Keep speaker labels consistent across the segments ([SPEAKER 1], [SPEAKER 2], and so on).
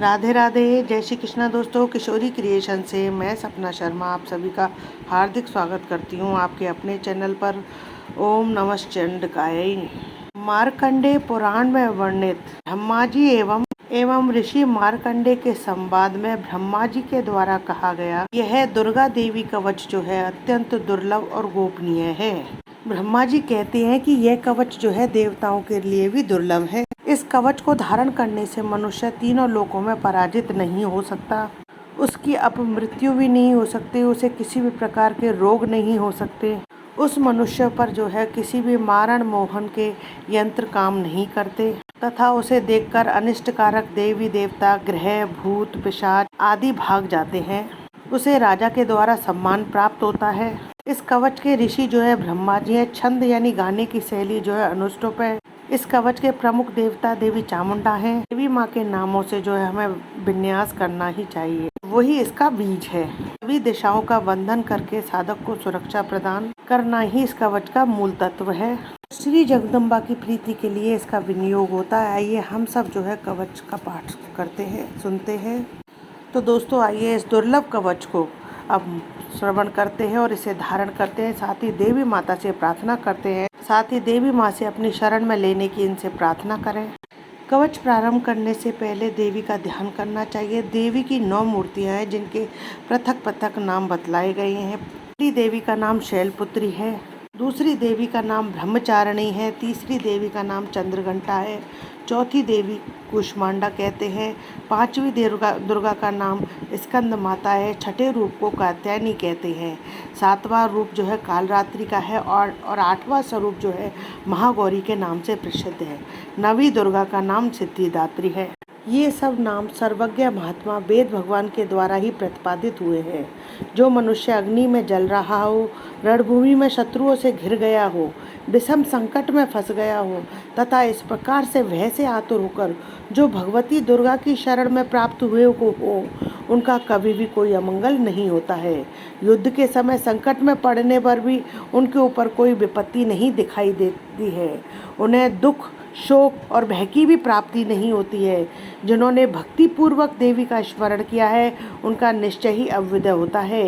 [SPEAKER 1] राधे राधे, जय श्री कृष्णा दोस्तों। किशोरी क्रिएशन से मैं सपना शर्मा आप सभी का हार्दिक स्वागत करती हूँ आपके अपने चैनल पर। ओम नमः चंडकाय। मार्कंडेय पुराण में वर्णित ब्रह्मा जी एवं ऋषि मार्कंडेय के संवाद में ब्रह्मा जी के द्वारा कहा गया यह दुर्गा देवी कवच जो है अत्यंत दुर्लभ और गोपनीय है। ब्रह्मा जी कहते हैं कि यह कवच जो है देवताओं के लिए भी दुर्लभ है। इस कवच को धारण करने से मनुष्य तीनों लोकों में पराजित नहीं हो सकता, उसकी अपमृत्यु भी नहीं हो सकती, उसे किसी भी प्रकार के रोग नहीं हो सकते, उस मनुष्य पर जो है किसी भी मारण मोहन के यंत्र काम नहीं करते तथा उसे देखकर अनिष्टकारक देवी देवता ग्रह भूत पिशाच आदि भाग जाते हैं। उसे राजा के द्वारा सम्मान प्राप्त होता है। इस कवच के ऋषि जो है ब्रह्मा जी है। छंद यानी गाने की शैली जो है अनुष्टुप है। इस कवच के प्रमुख देवता देवी चामुंडा हैं। देवी माँ के नामों से जो है हमें विन्यास करना ही चाहिए, वही इसका बीज है। सभी दिशाओं का वंदन करके साधक को सुरक्षा प्रदान करना ही इस कवच का मूल तत्व है। श्री जगदम्बा की प्रीति के लिए इसका विनियोग होता है। आइए हम सब जो है कवच का पाठ करते हैं, सुनते हैं। तो दोस्तों आइए इस दुर्लभ कवच को अब श्रवण करते हैं और इसे धारण करते हैं। साथ ही देवी माता से प्रार्थना करते हैं, साथ ही देवी माँ से अपनी शरण में लेने की इनसे प्रार्थना करें। कवच प्रारंभ करने से पहले देवी का ध्यान करना चाहिए। देवी की 9 मूर्तियां हैं जिनके पृथक पृथक नाम बतलाए गए हैं। पहली देवी का नाम शैलपुत्री है, दूसरी देवी का नाम ब्रह्मचारिणी है, तीसरी देवी का नाम चंद्रघंटा है, चौथी देवी कुष्मांडा कहते हैं, पांचवी दुर्गा का नाम स्कंद माता है, छठे रूप को कात्यायनी कहते हैं, सातवां रूप जो है कालरात्रि का है और आठवां स्वरूप जो है महागौरी के नाम से प्रसिद्ध है। नवी दुर्गा का नाम सिद्धिदात्री है। ये सब नाम सर्वज्ञ महात्मा वेद भगवान के द्वारा ही प्रतिपादित हुए हैं। जो मनुष्य अग्नि में जल रहा हो, रणभूमि में शत्रुओं से घिर गया हो, विषम संकट में फंस गया हो तथा इस प्रकार से भय से आतुर होकर जो भगवती दुर्गा की शरण में प्राप्त हुए हो, उनका कभी भी कोई अमंगल नहीं होता है। युद्ध के समय संकट में पड़ने पर भी उनके ऊपर कोई विपत्ति नहीं दिखाई देती है। उन्हें दुख शोक और भय की भी प्राप्ति नहीं होती है। जिन्होंने भक्ति पूर्वक देवी का स्मरण किया है उनका निश्चय ही अभ्युदय होता है।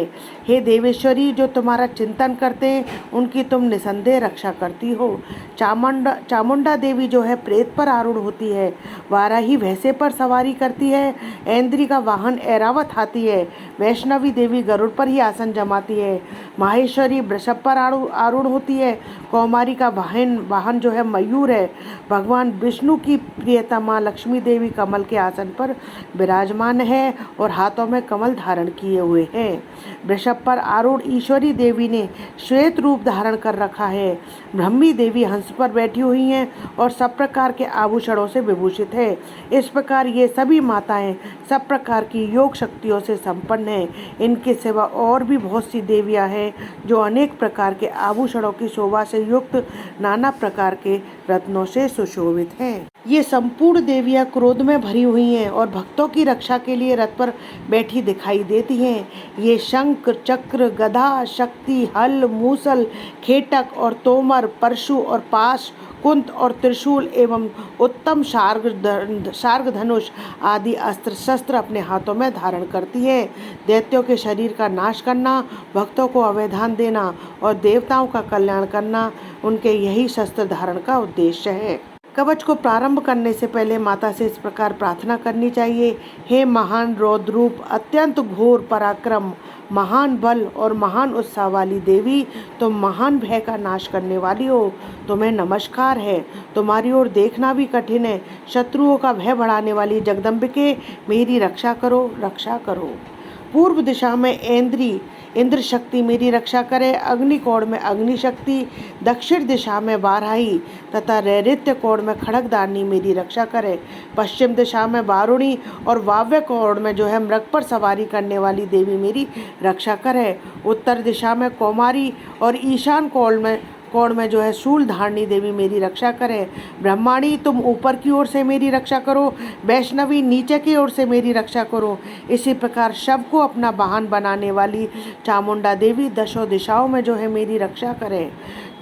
[SPEAKER 1] हे देवेश्वरी, जो तुम्हारा चिंतन करते हैं उनकी तुम निसंदेह रक्षा करती हो। चामुंडा देवी जो है प्रेत पर आरूढ़ होती है, वाराही भैंसे पर सवारी करती है, ऐन्द्री का वाहन ऐरावत हाथी है, वैष्णवी देवी गरुड़ पर ही आसन जमाती है, माहेश्वरी वृषभ पर आरूढ़ होती है, कौमारी का वाहन जो है मयूर है, भगवान विष्णु की प्रियता माँ लक्ष्मी देवी कमल के आसन पर विराजमान है और हाथों में कमल धारण किए हुए हैं। वृषभ पर आरूढ़ ईश्वरी देवी ने श्वेत रूप धारण कर रखा है। ब्रह्मी देवी हंस पर बैठी हुई हैं और सब प्रकार के आभूषणों से विभूषित है। इस प्रकार ये सभी माताएं सब प्रकार की योग शक्तियों से संपन्न हैं। इनके सिवा और भी बहुत सी देवियां हैं जो अनेक प्रकार के आभूषणों की शोभा से युक्त नाना प्रकार के रत्नों से सुशोभित हैं। ये संपूर्ण देवियां क्रोध में भरी हुई हैं और भक्तों की रक्षा के लिए रथ पर बैठी दिखाई देती हैं। ये शंख चक्र गदा शक्ति हल मूसल खेटक और तोमर परशु और पाश कुंत और त्रिशूल एवं उत्तम शार्ग धनुष आदि अस्त्र शस्त्र अपने हाथों में धारण करती है। दैत्यों के शरीर का नाश करना, भक्तों को अभयदान देना और देवताओं का कल्याण करना उनके यही शस्त्र धारण का उद्देश्य है। कवच को प्रारंभ करने से पहले माता से इस प्रकार प्रार्थना करनी चाहिए। हे महान रौद्रूप, अत्यंत घोर पराक्रम, महान बल और महान उत्साह वाली देवी, तुम महान भय का नाश करने वाली हो। तुम्हें नमस्कार है। तुम्हारी ओर देखना भी कठिन है। शत्रुओं का भय बढ़ाने वाली जगदम्बिके, मेरी रक्षा करो, रक्षा करो। पूर्व दिशा में इंद्र शक्ति मेरी रक्षा करे। अग्निकोण में अग्नि शक्ति, दक्षिण दिशा में वाराही तथा नैऋत्य कोण में खड़गदानी मेरी रक्षा करे। पश्चिम दिशा में वारुणी और वाव्य कोण में जो है मृग पर सवारी करने वाली देवी मेरी रक्षा करे। उत्तर दिशा में कौमारी और ईशान कोण में जो है शूल धारणी देवी मेरी रक्षा करे। ब्रह्माणी, तुम ऊपर की ओर से मेरी रक्षा करो। वैष्णवी, नीचे की ओर से मेरी रक्षा करो। इसी प्रकार शव को अपना वाहन बनाने वाली चामुंडा देवी दशों दिशाओं में जो है मेरी रक्षा करे।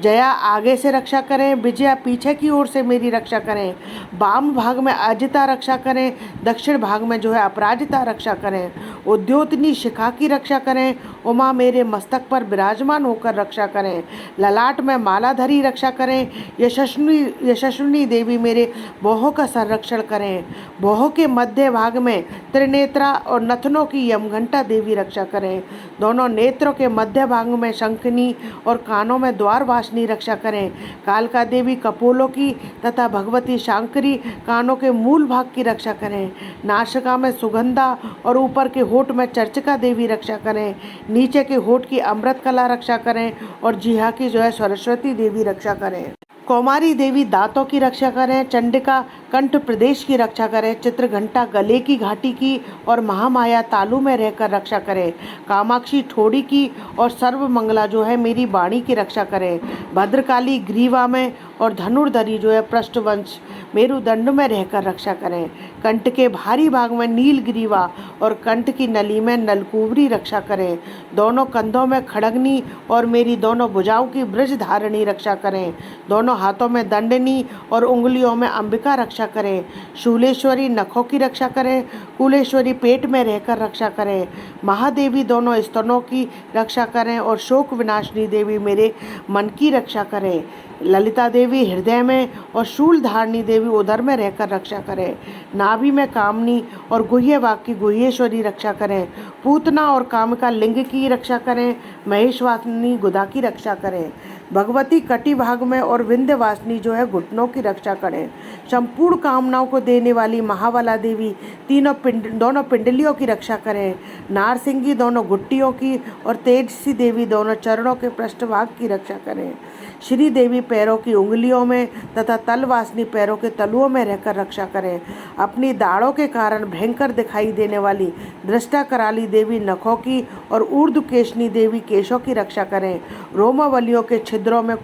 [SPEAKER 1] जया आगे से रक्षा करें, विजया पीछे की ओर से मेरी रक्षा करें। वाम भाग में अजिता रक्षा करें, दक्षिण भाग में जो है अपराजिता रक्षा करें। उद्योतनी शिखा की रक्षा करें, उमा मेरे मस्तक पर विराजमान होकर रक्षा करें। ललाट में मालाधरी रक्षा करें, यशस्विनी देवी मेरे भौहों का संरक्षण करें। भौहों के मध्य भाग में त्रिनेत्रा और नथनों की यमघंटा देवी रक्षा करें। दोनों नेत्रों के मध्य भाग में शंखनी और कानों में द्वारवासिनी रक्षा करें। कालका देवी कपोलों की तथा भगवती शांकरी कानों के मूल भाग की रक्षा करें। नासिका में सुगंधा और ऊपर के होठ में चर्चिका देवी रक्षा करें। नीचे के होठ की अमृत कला रक्षा करें और जिह्वा की जो है सरस्वती देवी रक्षा करें। कौमारी देवी दांतों की रक्षा करें, चंडिका कंठ प्रदेश की रक्षा करें, चित्रघंटा गले की घाटी की और महामाया तालू में रहकर रक्षा करें। कामाक्षी ठोड़ी की और सर्वमंगला जो है मेरी वाणी की रक्षा करें। भद्रकाली ग्रीवा में और धनुर्धरी जो है पृष्ठवंश मेरुदंड में रहकर रक्षा करें। कंठ के भारी भाग में नीलग्रीवा और कंठ की नली में नलकुबरी रक्षा करें। दोनों कंधों में खड़गनी और मेरी दोनों भुजाओं की ब्रजधारणी रक्षा करें। दोनों हाथों में दंडनी और उंगलियों में अंबिका रक्षा करें। शूलेश्वरी नखों की रक्षा करें, कुलेश्वरी पेट में रहकर रक्षा करें। महादेवी दोनों स्तनों की रक्षा करें और शोक विनाशिनी देवी मेरे मन की रक्षा करें। ललिता देवी हृदय में और शूलधारणी देवी उदर में रहकर रक्षा करें। नाभि में कामनी और गुह्यभाग की गुह्येश्वरी रक्षा करें। पूतना और कामिका लिंग की रक्षा करें। महेशवासिनी गुदा की रक्षा करें। भगवती कटी भाग में और विंध्यवासिनी जो है घुटनों की रक्षा करें। संपूर्ण कामनाओं को देने वाली महाबला देवी दोनों पिंडलियों की रक्षा करें। नारसिंगी दोनों घुट्टियों की और तेजसी देवी दोनों चरणों के पृष्ठभाग की रक्षा करें। श्री देवी पैरों की उंगलियों में तथा तलवासिनी पैरों के तलुओं में रहकर रक्षा करें। अपनी दाढ़ों के कारण भयंकर दिखाई देने वाली दृष्टा कराली देवी नखों की और ऊर्ध्वकेशनी देवी केशों की रक्षा करें। रोमावलियों के छिद्रों में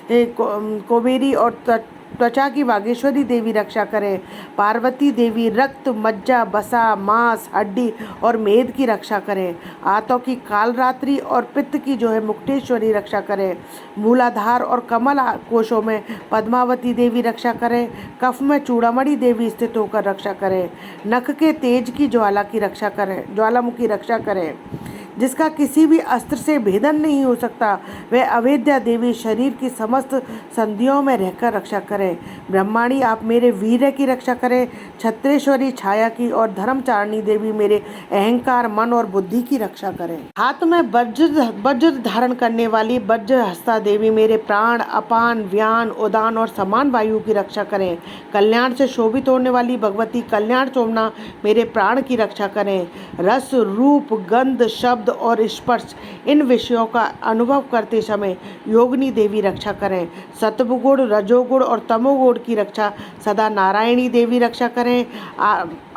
[SPEAKER 1] कोबेरी और त्वचा की वागेश्वरी देवी रक्षा करें। पार्वती देवी रक्त, मज्जा, बसा, मांस, हड्डी और मेद की रक्षा करें। आंतों की कालरात्रि और पित्त की जो है मुक्तेश्वरी रक्षा करें। मूलाधार और कमल कोशों में पद्मावती देवी रक्षा करें। कफ में चूड़ामणि देवी स्थित होकर रक्षा करें। नख के तेज की ज्वालामुखी रक्षा करें। जिसका किसी भी अस्त्र से भेदन नहीं हो सकता, वह अवेद्या देवी शरीर की समस्त संधियों में रहकर रक्षा करें। ब्रह्माणी आप मेरे वीर्य की रक्षा करें। छत्रेश्वरी छाया की और धर्मचारिणी देवी मेरे अहंकार, मन और बुद्धि की रक्षा करें। हाथ में वज्र धारण करने वाली वज्र हस्ता देवी मेरे प्राण, अपान, व्यान, उदान और समान वायु की रक्षा करें। कल्याण से शोभित होने वाली भगवती कल्याण चोमना मेरे प्राण की रक्षा करें। रस, रूप, गंध, शब्द और स्पर्श इन विषयों का अनुभव करते समय योगिनी देवी रक्षा करें। सत्वगुण, रजोगुण और तमोगुण की रक्षा सदा नारायणी देवी रक्षा करें।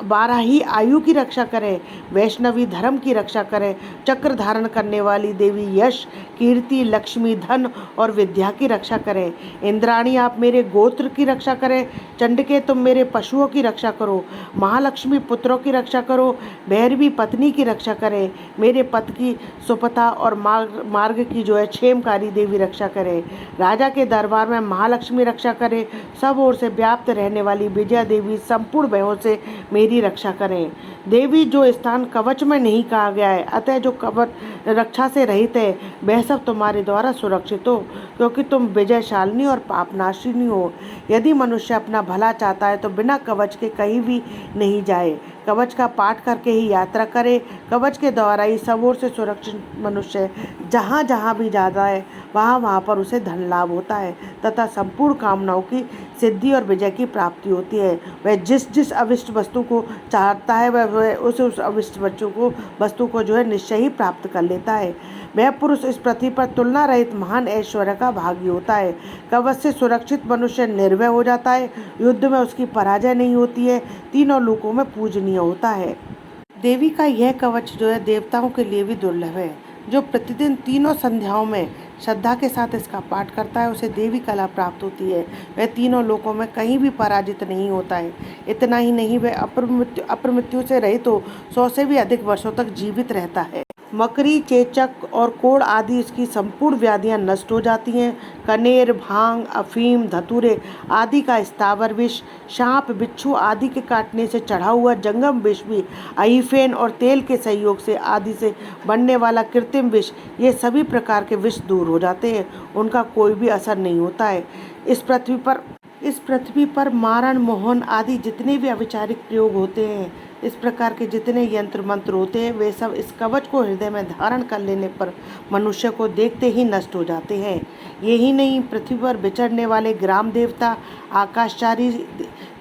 [SPEAKER 1] बाराही आयु की रक्षा करें। वैष्णवी धर्म की रक्षा करें। चक्र धारण करने वाली देवी यश, कीर्ति, लक्ष्मी, धन और विद्या की रक्षा करें। इंद्राणी आप मेरे गोत्र की रक्षा करें। चंडिके तुम मेरे पशुओं की रक्षा करो। महालक्ष्मी पुत्रों की रक्षा करो। भैरवी पत्नी की रक्षा करें। मेरे पथ की सुपथा और मार्ग की जो है क्षेमकारी देवी रक्षा करें। राजा के दरबार में महालक्ष्मी रक्षा करें। सब ओर से व्याप्त रहने वाली विजया देवी संपूर्ण भयों से मेरी रक्षा करें। देवी जो स्थान कवच में नहीं कहा गया है, अतः जो कवच रक्षा से रहित है, वह सब तुम्हारे द्वारा सुरक्षित हो, क्योंकि तुम विजयशालिनी और पापनाशिनी हो। यदि मनुष्य अपना भला चाहता है तो बिना कवच के कहीं भी नहीं जाए। कवच का पाठ करके ही यात्रा करे। कवच के द्वारा ही सब ओर से सुरक्षित मनुष्य जहाँ जहाँ भी जाता है, वहाँ वहाँ पर उसे धन लाभ होता है तथा संपूर्ण कामनाओं की सिद्धि और विजय की प्राप्ति होती है। वह जिस अविष्ट वस्तु को चाहता है, वह उस अविष्ट वस्तु को जो है निश्चय ही प्राप्त कर लेता है। वह पुरुष इस पृथ्वी पर तुलना रहित महान ऐश्वर्य का भागी होता है। कवच से सुरक्षित मनुष्य निर्भय हो जाता है। युद्ध में उसकी पराजय नहीं होती है। तीनों लोकों में पूजनीय होता है। देवी का यह कवच जो है देवताओं के लिए भी दुर्लभ है। जो प्रतिदिन तीनों संध्याओं में श्रद्धा के साथ इसका पाठ करता है, उसे देवी कला प्राप्त होती है। वह तीनों लोकों में कहीं भी पराजित नहीं होता है। इतना ही नहीं, वह अपमृत्यु से रहित हो 100 से भी अधिक वर्षों तक जीवित रहता है। मकड़ी, चेचक और कोढ़ आदि इसकी संपूर्ण व्याधियां नष्ट हो जाती हैं। कनेर, भांग, अफीम, धतूरे आदि का स्थावर विष, सांप, बिच्छू आदि के काटने से चढ़ा हुआ जंगम विष भी, अहिफेन और तेल के सहयोग से आदि से बनने वाला कृत्रिम विष, ये सभी प्रकार के विष दूर हो जाते हैं, उनका कोई भी असर नहीं होता है। इस पृथ्वी पर मारण, मोहन आदि जितने भी अविचारिक प्रयोग होते हैं, इस प्रकार के जितने यंत्र मंत्र होते हैं, वे सब इस कवच को हृदय में धारण कर लेने पर मनुष्य को देखते ही नष्ट हो जाते हैं। यही नहीं, पृथ्वी पर विचरने वाले ग्राम देवता, आकाशचारी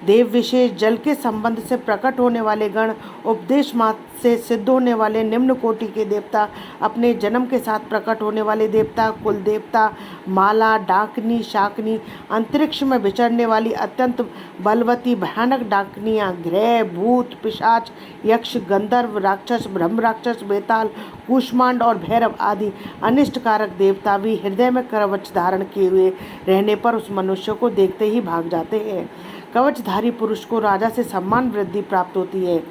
[SPEAKER 1] देव विशेष, जल के संबंध से प्रकट होने वाले गण, उपदेश मात्र से सिद्ध होने वाले निम्न कोटि के देवता, अपने जन्म के साथ प्रकट होने वाले देवता, कुल देवता, माला, डाकनी, शाकनी, अंतरिक्ष में विचरने वाली अत्यंत बलवती भयानक डाकनियाँ, ग्रह, भूत, पिशाच, यक्ष, गंधर्व, राक्षस, ब्रह्म राक्षस, बेताल, कूष्मांड और भैरव आदि अनिष्टकारक देवता भी हृदय में कवच धारण किए हुए रहने पर उस मनुष्य को देखते ही भाग जाते हैं। कवचधारी पुरुष को राजा से सम्मान वृद्धि प्राप्त होती है।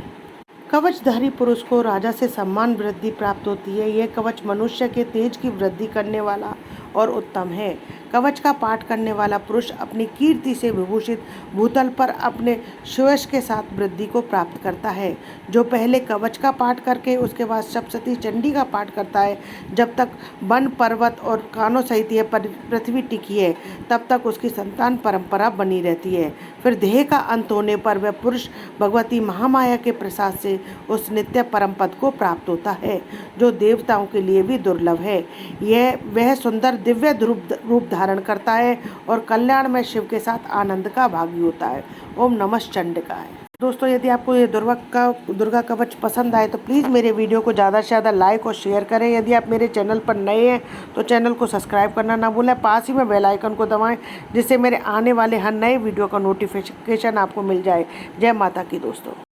[SPEAKER 1] कवचधारी पुरुष को राजा से सम्मान वृद्धि प्राप्त होती है। यह कवच मनुष्य के तेज की वृद्धि करने वाला और उत्तम है। कवच का पाठ करने वाला पुरुष अपनी कीर्ति से विभूषित भूतल पर अपने श्रेयस के साथ वृद्धि को प्राप्त करता है। जो पहले कवच का पाठ करके उसके बाद सप्तशती चंडी का पाठ करता है, जब तक वन, पर्वत और कानों सहित यह पृथ्वी टिकी है, तब तक उसकी संतान परंपरा बनी रहती है। फिर देह का अंत होने पर वह पुरुष भगवती महामाया के प्रसाद से उस नित्य परम पद को प्राप्त होता है, जो देवताओं के लिए भी दुर्लभ है। वह सुंदर दिव्य रूप धारण करता है और कल्याण में शिव के साथ आनंद का भागी होता है। ओम नमः चंडिकाय। दोस्तों, यदि आपको ये दुर्गा कवच पसंद आए तो प्लीज़ मेरे वीडियो को ज़्यादा से ज़्यादा लाइक और शेयर करें। यदि आप मेरे चैनल पर नए हैं तो चैनल को सब्सक्राइब करना ना भूलें। पास ही में बेल आइकन को दबाएं, जिससे मेरे आने वाले हर नए वीडियो का नोटिफिकेशन आपको मिल जाए। जय माता की दोस्तों।